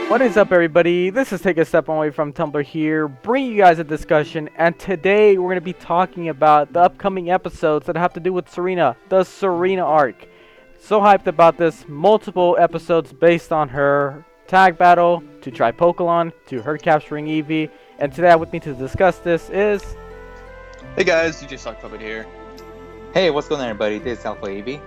What is up, everybody? This is Takeastepandimonmyway from Tumblr here, bringing you guys a discussion, and today we're going to be talking about the upcoming episodes that have to do with Serena, the Serena arc. So hyped about this, multiple episodes based on her tag battle, to Tripokalon, to her capturing Eevee, and today with me to discuss this is... Hey guys, DJ Sock Puppet here. Hey, what's going on, everybody? This is Alpha Eevee.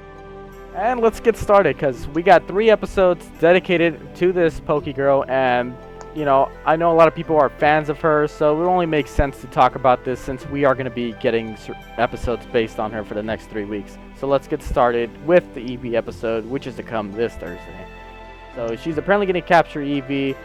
And let's get started, because we got 3 episodes dedicated to this Pokegirl, and, you know, I know a lot of people are fans of her, so it only makes sense to talk about this since we are going to be getting episodes based on her for the next 3 weeks. So let's get started with the Eevee episode, which is to come this Thursday. So she's apparently going to capture Eevee,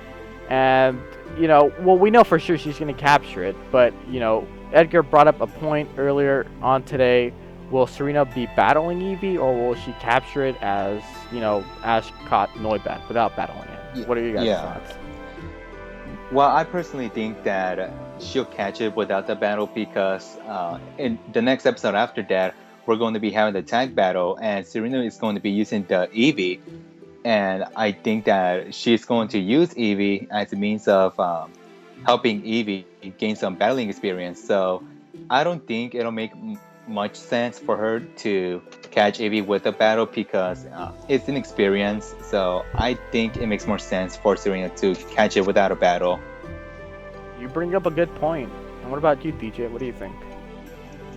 and, you know, well, we know for sure she's going to capture it, but, you know, Edgar brought up a point earlier on today. Will Serena be battling Eevee, or will she capture it as, you know, Ash caught Noibat without battling it? What are your guys' thoughts? Well, I personally think that she'll catch it without the battle because in the next episode after that, we're going to be having the tag battle, and Serena is going to be using the Eevee. And I think that she's going to use Eevee as a means of helping Eevee gain some battling experience. So I don't think it'll make much sense for her to catch Eevee with a battle because it's an experience. So I think it makes more sense for Serena to catch it without a battle. You bring up a good point. And what about you, DJ? What do you think?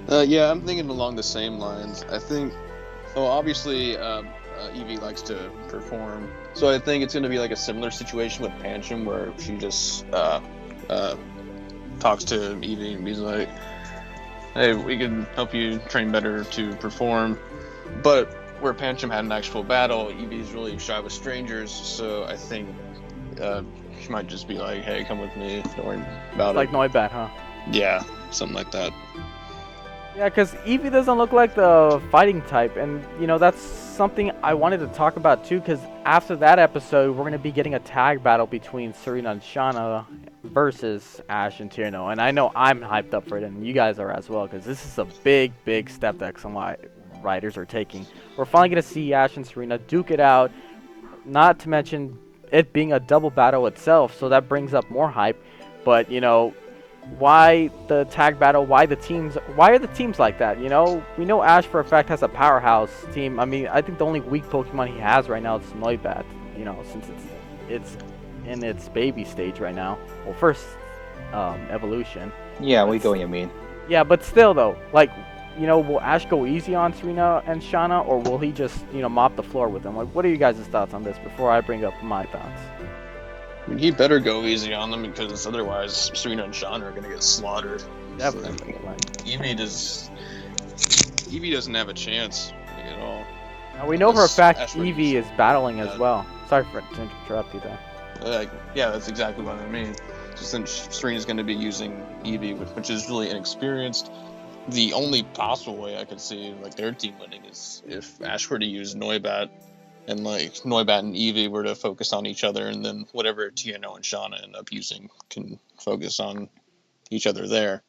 Yeah, I'm thinking along the same lines. I think, well, obviously, Eevee likes to perform, so I think it's going to be like a similar situation with Pancham, where she just talks to Eevee and he's like, hey, we can help you train better to perform. But where Pancham had an actual battle, Eevee's really shy with strangers, so I think she might just be like, hey, come with me, don't worry about like it. Like Noibat, huh? Yeah, something like that. Yeah, because Eevee doesn't look like the fighting type, and, you know, that's something I wanted to talk about, too, because after that episode, we're going to be getting a tag battle between Serena and Shauna versus Ash and Tierno, and I know I'm hyped up for it, and you guys are as well, because this is a big, big step that some writers are taking. We're finally going to see Ash and Serena duke it out, not to mention it being a double battle itself, so that brings up more hype, but, you know, why the tag battle? Why are the teams like that? You know, we know Ash for a fact has a powerhouse team. I mean, I think the only weak Pokemon he has right now is Noibat. You know, since it's in its baby stage right now. Well, first evolution. Yeah, we go. You mean? Yeah, but still though, like, you know, will Ash go easy on Serena and Shauna, or will he just, you know, mop the floor with them? Like, what are you guys' thoughts on this before I bring up my thoughts? I mean, he better go easy on them because otherwise Serena and Shauna are going to get slaughtered. Definitely. Eevee doesn't have a chance at all. Now, we know for a fact Ash Eevee is battling as well. Sorry to interrupt you there. Yeah, that's exactly what I mean. Just since Serena's going to be using Eevee, which is really inexperienced, the only possible way I could see like their team winning is if Ash were to use Noibat, and like Noibat and Eevee were to focus on each other, and then whatever TNO and Shauna end up using can focus on each other there.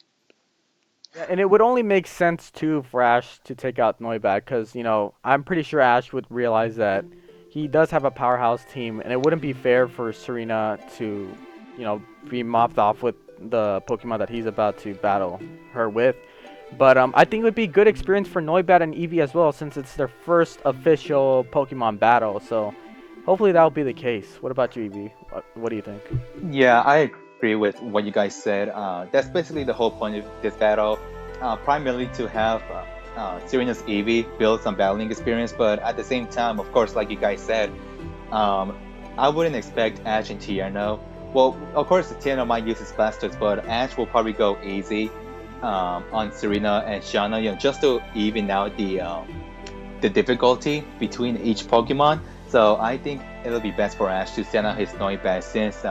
Yeah, and it would only make sense too for Ash to take out Noibat, because, you know, I'm pretty sure Ash would realize that he does have a powerhouse team, and it wouldn't be fair for Serena to, you know, be mopped off with the Pokemon that he's about to battle her with. But I think it would be a good experience for Noibat and Eevee as well, since it's their first official Pokemon battle. So hopefully that will be the case. What about you, Eevee? What do you think? Yeah, I agree with what you guys said. That's basically the whole point of this battle, primarily to have Serena's Eevee build some battling experience. But at the same time, of course, like you guys said, I wouldn't expect Ash and Tierno. Well, of course, Tierno might use his blasters, but Ash will probably go easy on Serena and Shauna, you know, just to even out the difficulty between each Pokemon. So I think it'll be best for Ash to send out his Noibat, since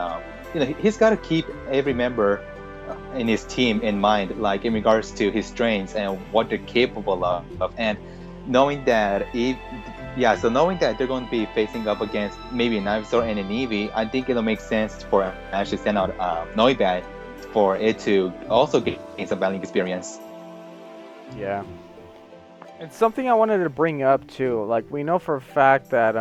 you know, he's got to keep every member in his team in mind, like in regards to his strengths and what they're capable of. And knowing that knowing that they're going to be facing up against maybe an Ivysaur and an Eevee, I think it'll make sense for Ash to send out Noibat for it to also gain some battling experience. Yeah. It's something I wanted to bring up too. Like, we know for a fact that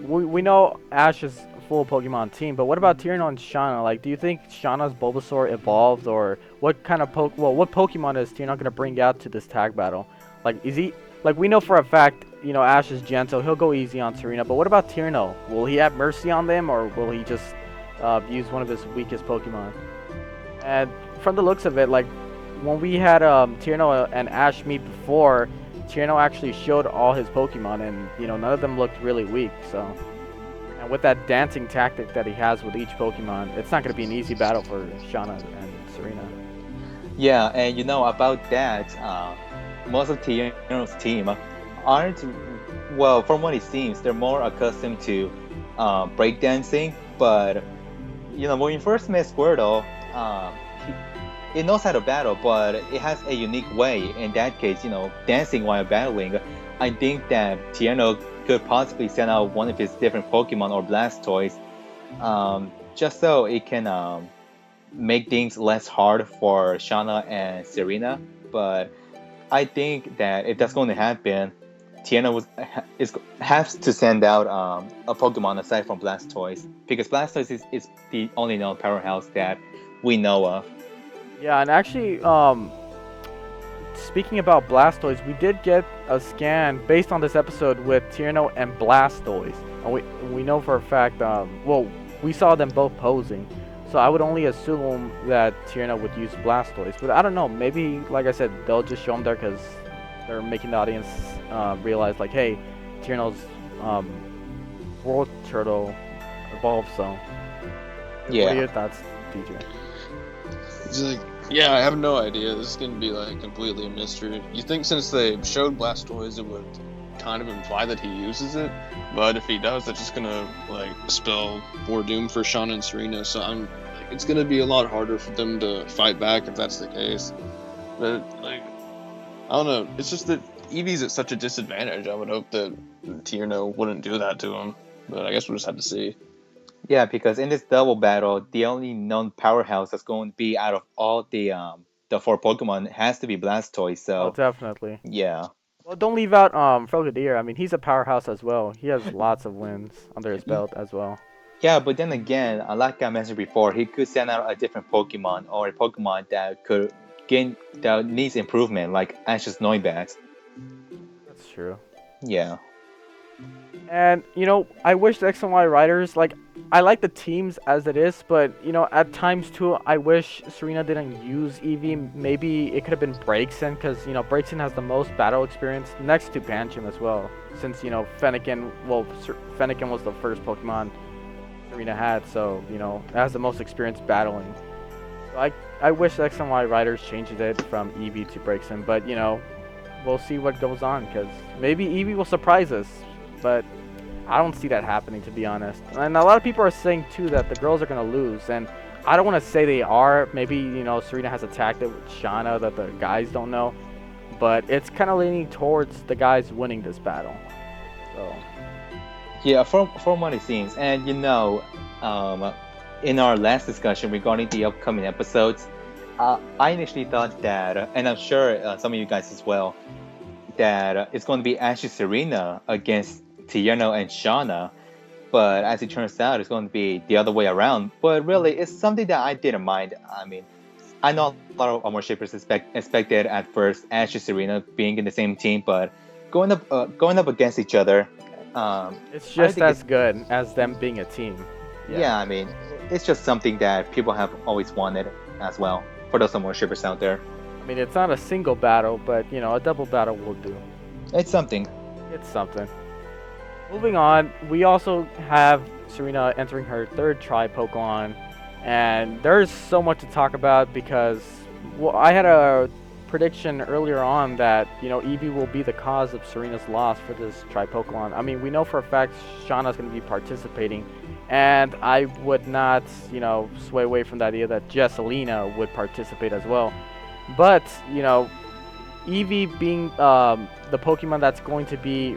we know Ash is a full Pokemon team, but what about Tierno and Shauna? Like, do you think Shauna's Bulbasaur evolved, or what kind of what Pokemon is Tierno gonna bring out to this tag battle? Like, is he like we know for a fact, Ash is gentle, he'll go easy on Serena, but what about Tierno? Will he have mercy on them, or will he just use one of his weakest Pokemon? And from the looks of it, like when we had Tierno and Ash meet before, Tierno actually showed all his Pokemon, and none of them looked really weak. So, and with that dancing tactic that he has with each Pokemon, it's not going to be an easy battle for Shauna and Serena. Yeah, and about that, most of Tierno's team aren't, well, from what it seems, they're more accustomed to breakdancing. But when you first met Squirtle, it knows how to battle, but it has a unique way. In that case, dancing while battling. I think that Tierno could possibly send out one of his different Pokemon or Blastoise, just so it can make things less hard for Shauna and Serena. But I think that if that's going to happen, Tierno has to send out a Pokemon aside from Blastoise, because Blastoise is the only known powerhouse that we know of. Yeah, and actually, speaking about Blastoise, we did get a scan based on this episode with Tierno and Blastoise, and we know for a fact, well, we saw them both posing, so I would only assume that Tierno would use Blastoise, but I don't know, maybe, like I said, they'll just show them there because they're making the audience realize, like, hey, Tierno's World Turtle evolved, so. Yeah. What are your thoughts, DJ? It's like, yeah, I have no idea. This is gonna be like completely a mystery. You think since they showed Blastoise, it would kind of imply that he uses it, but if he does, that's just gonna like spell more doom for Shauna and Serena. So it's gonna be a lot harder for them to fight back if that's the case. But like, I don't know. It's just that Eevee's at such a disadvantage. I would hope that Tierno wouldn't do that to him, but I guess we'll just have to see. Yeah, because in this double battle, the only known powerhouse that's going to be out of all the four Pokemon has to be Blastoise. Oh, So definitely. yeah, Well, don't leave out Frogadier. I mean, he's a powerhouse as well. He has lots of wins under his belt as well. yeah. But then again, like I mentioned before, he could send out a different Pokemon or a Pokemon that needs improvement, like Ash's Noibat. That's true. Yeah. And, I wish the X and Y writers, like, I like the teams as it is, but, at times, too, I wish Serena didn't use Eevee. Maybe it could have been Braixen, because, Braixen has the most battle experience next to Pancham as well. Since, Fennekin was the first Pokemon Serena had, so, it has the most experience battling. So I wish the X and Y writers changed it from Eevee to Braixen, but, we'll see what goes on, because maybe Eevee will surprise us, but I don't see that happening, to be honest. And a lot of people are saying too that the girls are gonna lose, and I don't want to say they are. Maybe Serena has attacked it with Shauna that the guys don't know, but it's kind of leaning towards the guys winning this battle. So Yeah, from what it seems, and in our last discussion regarding the upcoming episodes, I initially thought that, and I'm sure some of you guys as well, that it's going to be Ashley Serena against Tierno and Shauna, but as it turns out, it's going to be the other way around. But really, it's something that I didn't mind. I mean, I know a lot of Amourshipers expected at first Ashley Serena being in the same team, but going up against each other, it's just as good as them being a team. Yeah, I mean, it's just something that people have always wanted as well, for those Amourshipers out there. I mean, it's not a single battle, but a double battle will do. It's something. It's something. Moving on, we also have Serena entering her third Tripokalon, and there's so much to talk about because, well, I had a prediction earlier on that, Eevee will be the cause of Serena's loss for this Tripokalon. I mean, we know for a fact Shauna's going to be participating, and I would not, sway away from the idea that Jesselina would participate as well. But, Eevee being the Pokemon that's going to be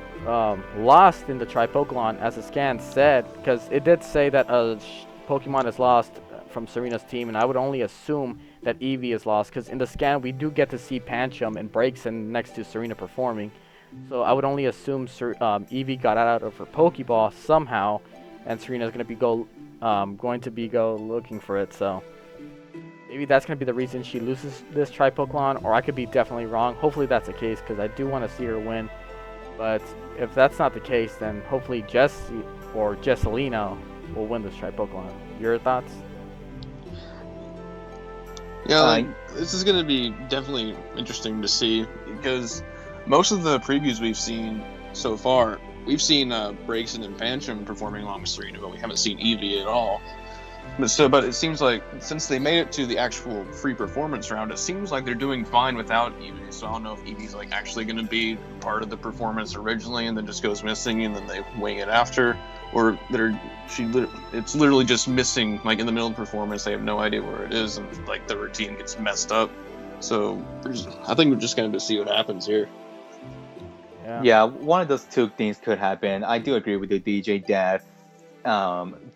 lost in the Tripokalon, as the scan said, because it did say that a Pokemon is lost from Serena's team, and I would only assume that Eevee is lost, because in the scan we do get to see Pancham and Braixen next to Serena performing. So I would only assume Eevee got out of her Pokeball somehow, and Serena's going to be go looking for it. So maybe that's going to be the reason she loses this Tripokalon, or I could be definitely wrong. Hopefully that's the case, because I do want to see her win. But if that's not the case, then hopefully Jessie or Jesselina will win this Tripokalon. Your thoughts? Yeah, this is going to be definitely interesting to see, because most of the previews we've seen so far, we've seen Braixen and Pancham performing along with Serena, but we haven't seen Eevee at all. But it seems like since they made it to the actual free performance round, it seems like they're doing fine without Eevee. So I don't know if Eevee's like actually going to be part of the performance originally, and then just goes missing, and then they wing it after, or it's literally just missing like in the middle of the performance. They have no idea where it is, and like the routine gets messed up. So I think we're just going to see what happens here. Yeah, one of those two things could happen. I do agree with you, DJ, that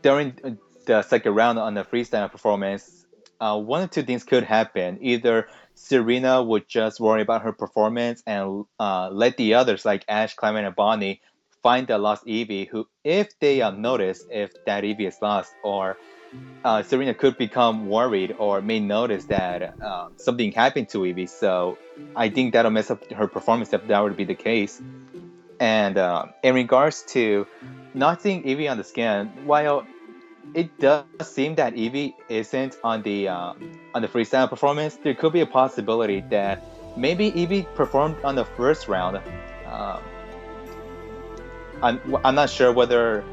during the second round on the freestyle performance, one of two things could happen. Either Serena would just worry about her performance and let the others, like Ash, Clement, and Bonnie, find the lost Eevee, who, if they notice if that Eevee is lost, or Serena could become worried or may notice that something happened to Eevee. So I think that'll mess up her performance if that would be the case. And in regards to not seeing Eevee on the scan, while it does seem that Eevee isn't on the freestyle performance, there could be a possibility that maybe Eevee performed on the first round. I'm not sure whether.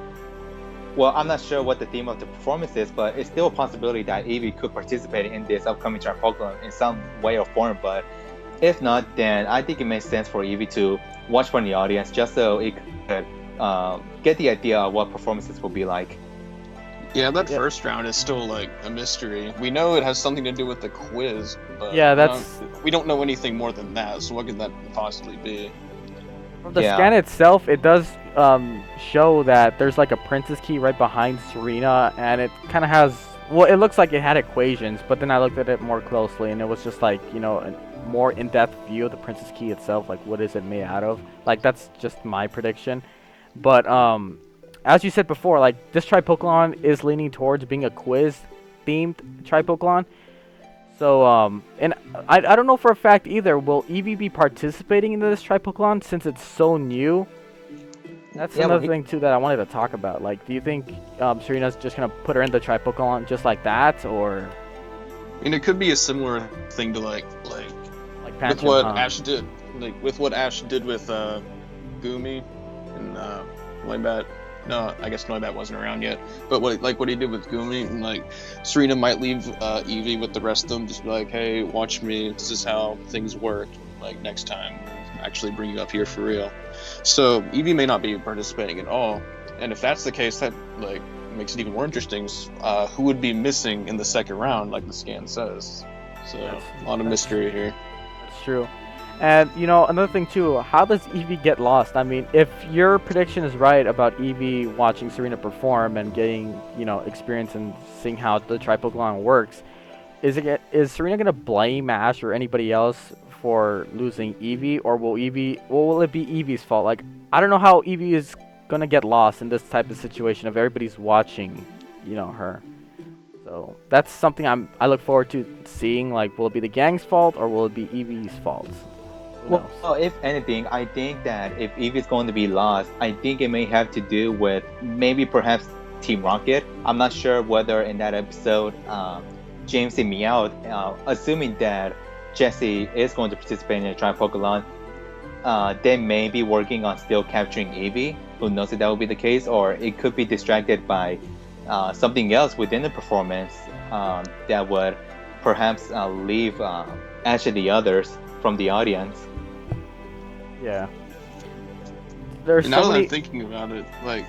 Well, I'm not sure what the theme of the performance is, but it's still a possibility that Eevee could participate in this upcoming Tripokalon in some way or form. But if not, then I think it makes sense for Eevee to watch from the audience, just so it could get the idea of what performances will be like. Yeah, that first round is still like a mystery. We know it has something to do with the quiz, but we don't know anything more than that. So what could that possibly be? From the scan itself, it does show that there's like a princess key right behind Serena, and it kind of has, well, it looks like it had equations, but then I looked at it more closely, and it was just like, you know, a more in-depth view of the princess key itself, like what is it made out of. Like, that's just my prediction. But as you said before, like, this Tripokalon is leaning towards being a quiz-themed Tripokalon. So, and I don't know for a fact either, will Eevee be participating in this Tripokalon since it's so new? That's another thing, too, that I wanted to talk about. Like, do you think Serena's just going to put her in the Tripokalon just like that, or...? I mean, it could be a similar thing to, like Pancham, with what Ash did. Like, with what Ash did with Gumi and Noibat. No, I guess Noibat wasn't around yet. But what he did with Gumi, and like Serena might leave Eevee with the rest of them, just be like, hey, watch me. This is how things work. Like, next time, we'll actually bring you up here for real. So Eevee may not be participating at all. And if that's the case, that like makes it even more interesting. Who would be missing in the second round, like the scan says? So a lot of mystery here. That's true. And, you know, another thing, too, how does Eevee get lost? I mean, if your prediction is right about Eevee watching Serena perform and getting, you know, experience and seeing how the Tripokalon works, is Serena going to blame Ash or anybody else for losing Eevee, or will it be Eevee's fault? Like, I don't know how Eevee is going to get lost in this type of situation if everybody's watching, you know, her. So that's something I look forward to seeing. Like, will it be the gang's fault, or will it be Eevee's fault? Well, if anything, I think that if Eevee is going to be lost, I think it may have to do with maybe perhaps Team Rocket. I'm not sure whether in that episode, James and Meowth, assuming that Jessie is going to participate in a Tripokalon, they may be working on still capturing Eevee. Who knows if that will be the case, or it could be distracted by something else within the performance that would perhaps leave Ash and the others from the audience. Yeah. There's now that I'm thinking about it, like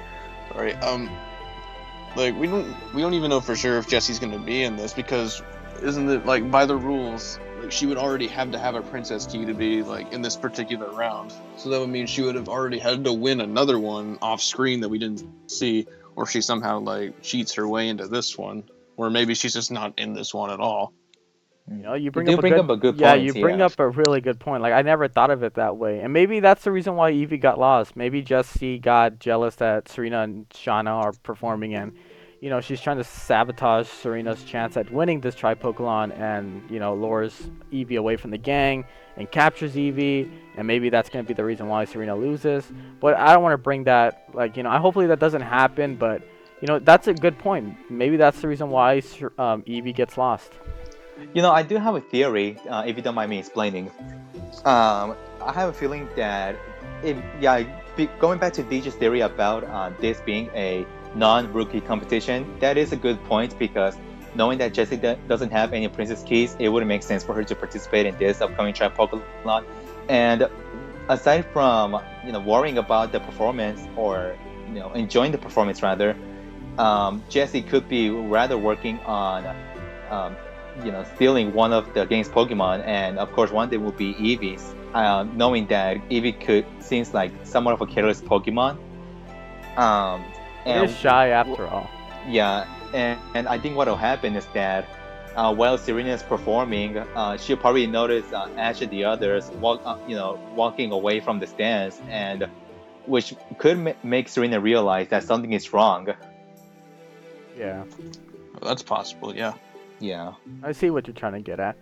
we don't even know for sure if Jessie's gonna be in this, because isn't it like by the rules, like she would already have to have a princess key to be like in this particular round. So that would mean she would have already had to win another one off screen that we didn't see, or she somehow like cheats her way into this one, or maybe she's just not in this one at all. You know, you You bring do up a bring good, up a good yeah, point, you bring yeah. up a really good point. Like I never thought of it that way, and maybe that's the reason why Eevee got lost. Maybe Jessie got jealous that Serena and Shauna are performing, and you know she's trying to sabotage Serena's chance at winning this Tripokalon, and you know lures Eevee away from the gang and captures Eevee, and maybe that's gonna be the reason why Serena loses. But I don't want to bring that, like you know, hopefully that doesn't happen, but. You know, that's a good point. Maybe that's the reason why Eevee gets lost. You know, I do have a theory, if you don't mind me explaining. I have a feeling that, going back to DJ's theory about this being a non-rookie competition, that is a good point because knowing that Jessie doesn't have any princess keys, it wouldn't make sense for her to participate in this upcoming Tripokalon. And aside from worrying about the performance or enjoying the performance rather, Jessie could be rather working on stealing one of the game's Pokemon, and of course one day will be Eevee's. Knowing that Eevee seems like somewhat of a careless Pokemon. It is shy after all. Yeah, and I think what will happen is that while Serena is performing, she'll probably notice Ash and the others walking away from the stands, and which could make Serena realize that something is wrong. Yeah. That's possible, yeah. Yeah. I see what you're trying to get at.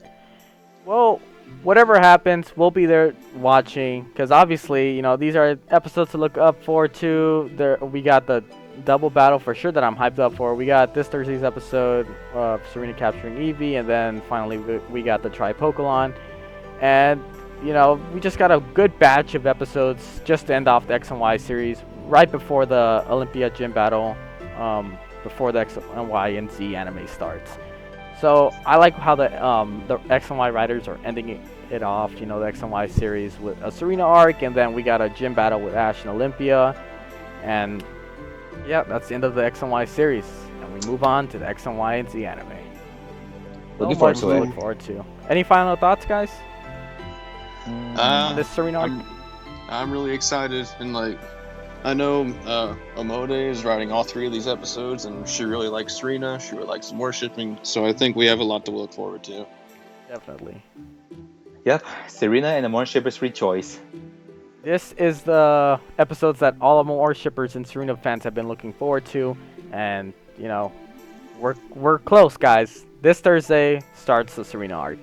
Well, whatever happens, we'll be there watching. Because obviously, these are episodes to look up forward to. We got the double battle for sure that I'm hyped up for. We got this Thursday's episode of Serena capturing Eevee. And then finally, we got the Tripokalon. And, we just got a good batch of episodes just to end off the X and Y series. Right before the Olympia gym battle. Before the X and Y and Z anime starts. So I like how the X and Y writers are ending it off. The X and Y series with a Serena arc, and then we got a gym battle with Ash and Olympia, and yeah, that's the end of the X and Y series. And we move on to the X and Y and Z anime. Looking forward to it. Look forward to. Any final thoughts, guys? On this Serena arc? I'm really excited, and I know Omode is writing all 3 of these episodes, and she really likes Serena. She really likes Amourshipping, so I think we have a lot to look forward to. Definitely. Yep, Serena and Amourshipers rejoice. This is the episodes that all Amourshipers and Serena fans have been looking forward to, and we're close, guys. This Thursday starts the Serena arc.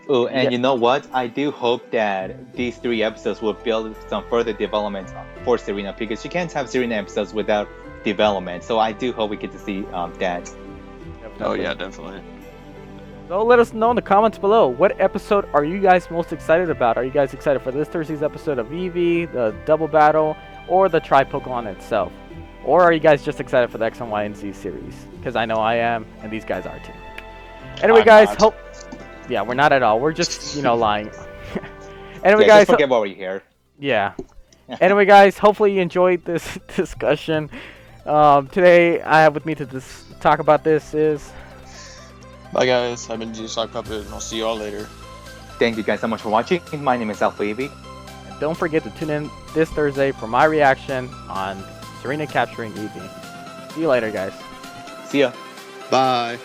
Oh, and you know what? I do hope that these 3 episodes will build some further development for Serena, because you can't have Serena episodes without development. So I do hope we get to see that. Definitely. Oh yeah, definitely. So let us know in the comments below. What episode are you guys most excited about? Are you guys excited for this Thursday's episode of Eevee, the double battle, or the Tripokalon itself? Or are you guys just excited for the X and Y and Z series? Because I know I am, and these guys are too. Anyway, guys, hope. Yeah, we're not at all. We're just, lying. Anyway, guys. Just forget what we hear. Yeah. Anyway, guys, hopefully you enjoyed this discussion. Today, I have with me to talk about this is... Bye, guys. I've been DJ Sock Puppet, and I'll see you all later. Thank you guys so much for watching. My name is Eevee. And don't forget to tune in this Thursday for my reaction on Serena capturing Eevee. See you later, guys. See ya. Bye.